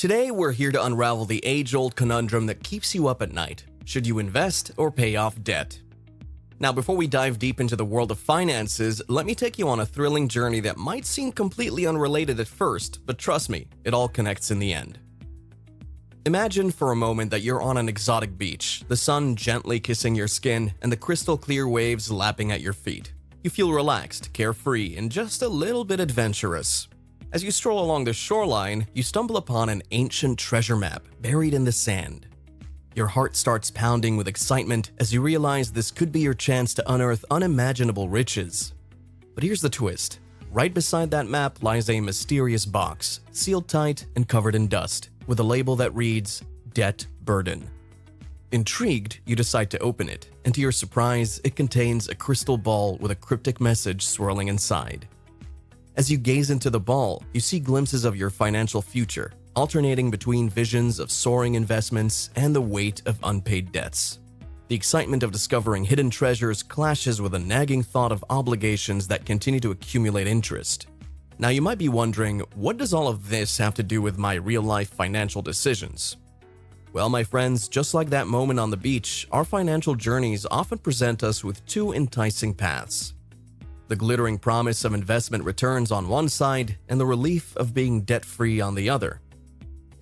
Today, we're here to unravel the age-old conundrum that keeps you up at night. Should you invest or pay off debt? Now, before we dive deep into the world of finances, let me take you on a thrilling journey that might seem completely unrelated at first, but trust me, it all connects in the end. Imagine for a moment that you're on an exotic beach, the sun gently kissing your skin and the crystal clear waves lapping at your feet. You feel relaxed, carefree, and just a little bit adventurous. As you stroll along the shoreline, you stumble upon an ancient treasure map buried in the sand. Your heart starts pounding with excitement as you realize this could be your chance to unearth unimaginable riches. But here's the twist. Right beside that map lies a mysterious box, sealed tight and covered in dust, with a label that reads, "Debt Burden." Intrigued, you decide to open it, and to your surprise, it contains a crystal ball with a cryptic message swirling inside. As you gaze into the ball, you see glimpses of your financial future, alternating between visions of soaring investments and the weight of unpaid debts. The excitement of discovering hidden treasures clashes with a nagging thought of obligations that continue to accumulate interest. Now, you might be wondering, what does all of this have to do with my real-life financial decisions? Well, my friends, just like that moment on the beach, our financial journeys often present us with two enticing paths. The glittering promise of investment returns on one side and the relief of being debt-free on the other.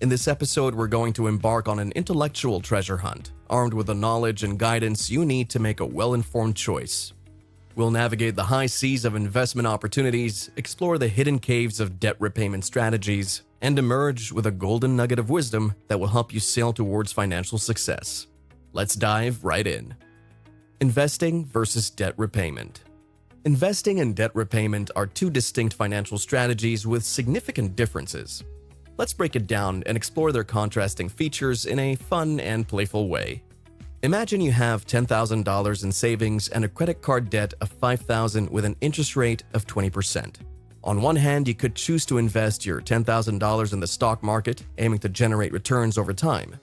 In this episode, we're going to embark on an intellectual treasure hunt, armed with the knowledge and guidance you need to make a well-informed choice. We'll navigate the high seas of investment opportunities, explore the hidden caves of debt repayment strategies, and emerge with a golden nugget of wisdom that will help you sail towards financial success. Let's dive right in. Investing versus debt repayment. Investing and debt repayment are two distinct financial strategies with significant differences. Let's break it down and explore their contrasting features in a fun and playful way. Imagine you have $10,000 in savings and a credit card debt of $5,000 with an interest rate of 20%. On one hand, you could choose to invest your $10,000 in the stock market, aiming to generate returns over time.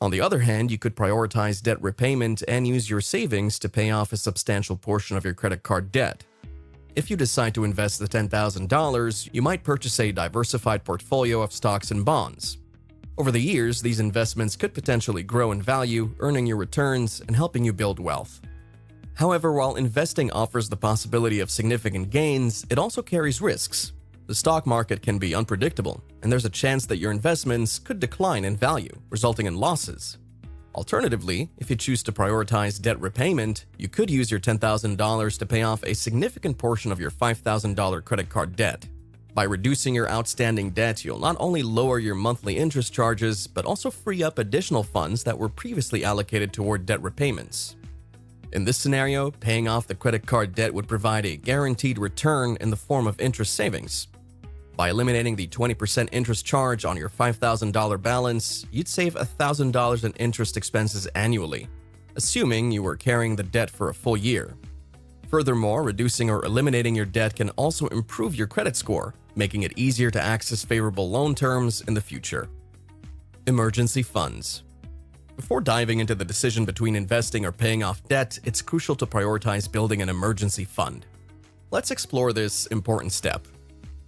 On the other hand, you could prioritize debt repayment and use your savings to pay off a substantial portion of your credit card debt. If you decide to invest the $10,000, you might purchase a diversified portfolio of stocks and bonds. Over the years, these investments could potentially grow in value, earning you returns and helping you build wealth. However, while investing offers the possibility of significant gains, it also carries risks. The stock market can be unpredictable, and there's a chance that your investments could decline in value, resulting in losses. Alternatively, if you choose to prioritize debt repayment, you could use your $10,000 to pay off a significant portion of your $5,000 credit card debt. By reducing your outstanding debt, you'll not only lower your monthly interest charges, but also free up additional funds that were previously allocated toward debt repayments. In this scenario, paying off the credit card debt would provide a guaranteed return in the form of interest savings. By eliminating the 20% interest charge on your $5,000 balance, you'd save $1,000 in interest expenses annually, assuming you were carrying the debt for a full year. Furthermore, reducing or eliminating your debt can also improve your credit score, making it easier to access favorable loan terms in the future. Emergency funds. Before diving into the decision between investing or paying off debt, it's crucial to prioritize building an emergency fund. Let's explore this important step.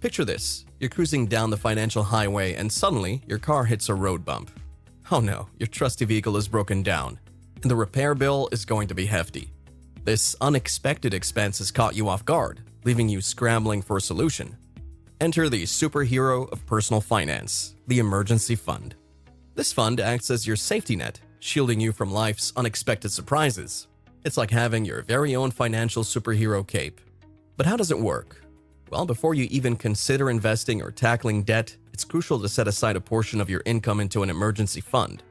Picture this. You're cruising down the financial highway and suddenly your car hits a road bump. Oh no, your trusty vehicle is broken down, and the repair bill is going to be hefty. This unexpected expense has caught you off guard, leaving you scrambling for a solution. Enter the superhero of personal finance, the emergency fund. This fund acts as your safety net, shielding you from life's unexpected surprises. It's like having your very own financial superhero cape. But how does it work? Well, before you even consider investing or tackling debt, it's crucial to set aside a portion of your income into an emergency fund.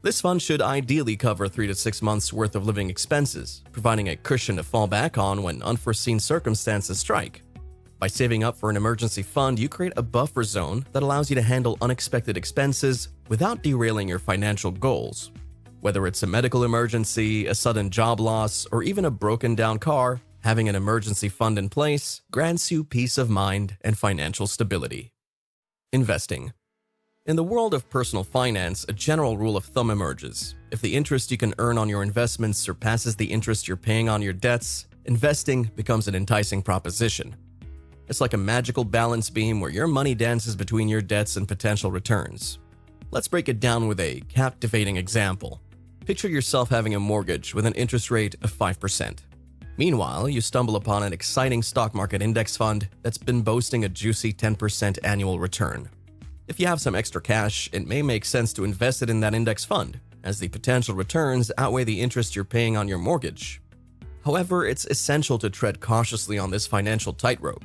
This fund should ideally cover 3 to 6 months' worth of living expenses, providing a cushion to fall back on when unforeseen circumstances strike. By saving up for an emergency fund, you create a buffer zone that allows you to handle unexpected expenses without derailing your financial goals. Whether it's a medical emergency, a sudden job loss, or even a broken-down car, having an emergency fund in place grants you peace of mind and financial stability. Investing. In the world of personal finance, a general rule of thumb emerges. If the interest you can earn on your investments surpasses the interest you're paying on your debts, investing becomes an enticing proposition. It's like a magical balance beam where your money dances between your debts and potential returns. Let's break it down with a captivating example. Picture yourself having a mortgage with an interest rate of 5%. Meanwhile, you stumble upon an exciting stock market index fund that's been boasting a juicy 10% annual return. If you have some extra cash, it may make sense to invest it in that index fund, as the potential returns outweigh the interest you're paying on your mortgage. However, it's essential to tread cautiously on this financial tightrope.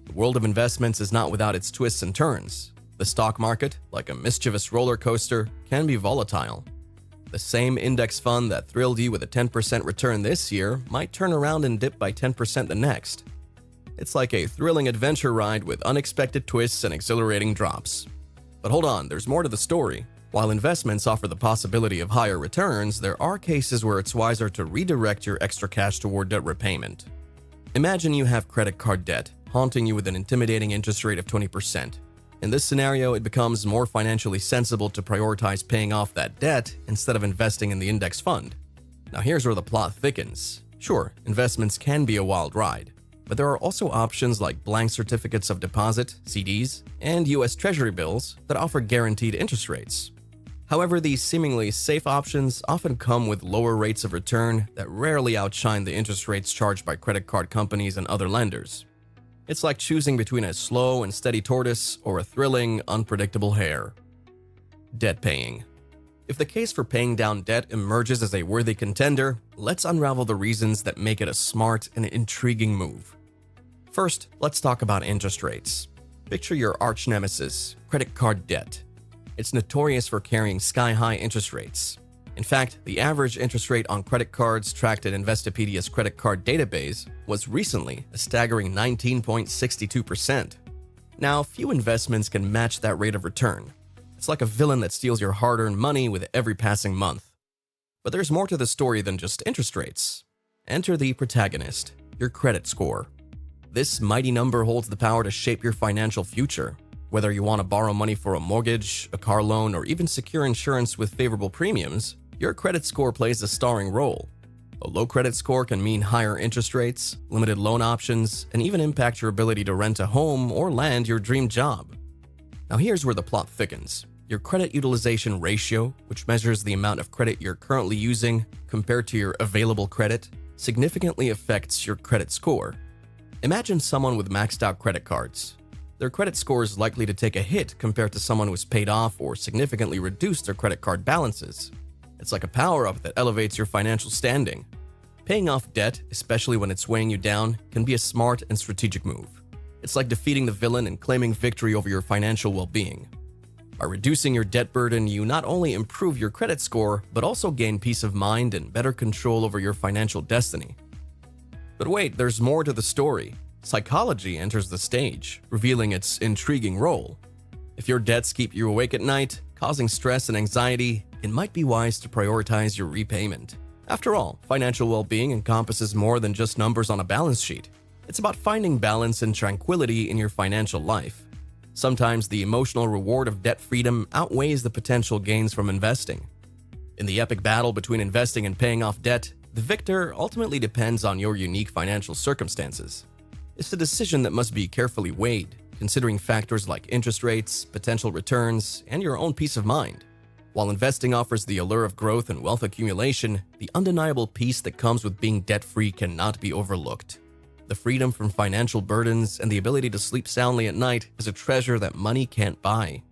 The world of investments is not without its twists and turns. The stock market, like a mischievous roller coaster, can be volatile. The same index fund that thrilled you with a 10% return this year might turn around and dip by 10% the next. It's like a thrilling adventure ride with unexpected twists and exhilarating drops. But hold on, there's more to the story. While investments offer the possibility of higher returns, there are cases where it's wiser to redirect your extra cash toward debt repayment. Imagine you have credit card debt, haunting you with an intimidating interest rate of 20%. In this scenario, it becomes more financially sensible to prioritize paying off that debt instead of investing in the index fund. Now here's where the plot thickens. Sure, investments can be a wild ride, but there are also options like blank certificates of deposit, CDs, and US Treasury bills that offer guaranteed interest rates. However, these seemingly safe options often come with lower rates of return that rarely outshine the interest rates charged by credit card companies and other lenders. It's like choosing between a slow and steady tortoise or a thrilling, unpredictable hare. Debt paying. If the case for paying down debt emerges as a worthy contender, let's unravel the reasons that make it a smart and intriguing move. First, let's talk about interest rates. Picture your arch nemesis, credit card debt. It's notorious for carrying sky-high interest rates. In fact, the average interest rate on credit cards tracked at Investopedia's credit card database was recently a staggering 19.62%. Now, few investments can match that rate of return. It's like a villain that steals your hard-earned money with every passing month. But there's more to the story than just interest rates. Enter the protagonist, your credit score. This mighty number holds the power to shape your financial future. Whether you want to borrow money for a mortgage, a car loan, or even secure insurance with favorable premiums, your credit score plays a starring role. A low credit score can mean higher interest rates, limited loan options, and even impact your ability to rent a home or land your dream job. Now here's where the plot thickens. Your credit utilization ratio, which measures the amount of credit you're currently using compared to your available credit, significantly affects your credit score. Imagine someone with maxed out credit cards. Their credit score is likely to take a hit compared to someone who's paid off or significantly reduced their credit card balances. It's like a power-up that elevates your financial standing. Paying off debt, especially when it's weighing you down, can be a smart and strategic move. It's like defeating the villain and claiming victory over your financial well-being. By reducing your debt burden, you not only improve your credit score, but also gain peace of mind and better control over your financial destiny. But wait, there's more to the story. Psychology enters the stage, revealing its intriguing role. If your debts keep you awake at night, causing stress and anxiety, it might be wise to prioritize your repayment. After all, financial well-being encompasses more than just numbers on a balance sheet. It's about finding balance and tranquility in your financial life. Sometimes the emotional reward of debt freedom outweighs the potential gains from investing. In the epic battle between investing and paying off debt, the victor ultimately depends on your unique financial circumstances. It's a decision that must be carefully weighed, considering factors like interest rates, potential returns, and your own peace of mind. While investing offers the allure of growth and wealth accumulation, the undeniable peace that comes with being debt-free cannot be overlooked. The freedom from financial burdens and the ability to sleep soundly at night is a treasure that money can't buy.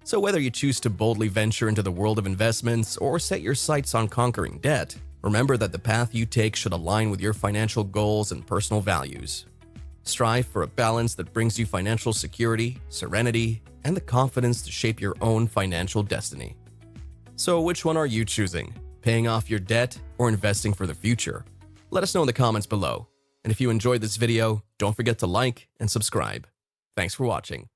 So whether you choose to boldly venture into the world of investments or set your sights on conquering debt, remember that the path you take should align with your financial goals and personal values. Strive for a balance that brings you financial security, serenity, and the confidence to shape your own financial destiny. So which one are you choosing? Paying off your debt or investing for the future? Let us know in the comments below. And if you enjoyed this video, don't forget to like and subscribe. Thanks for watching.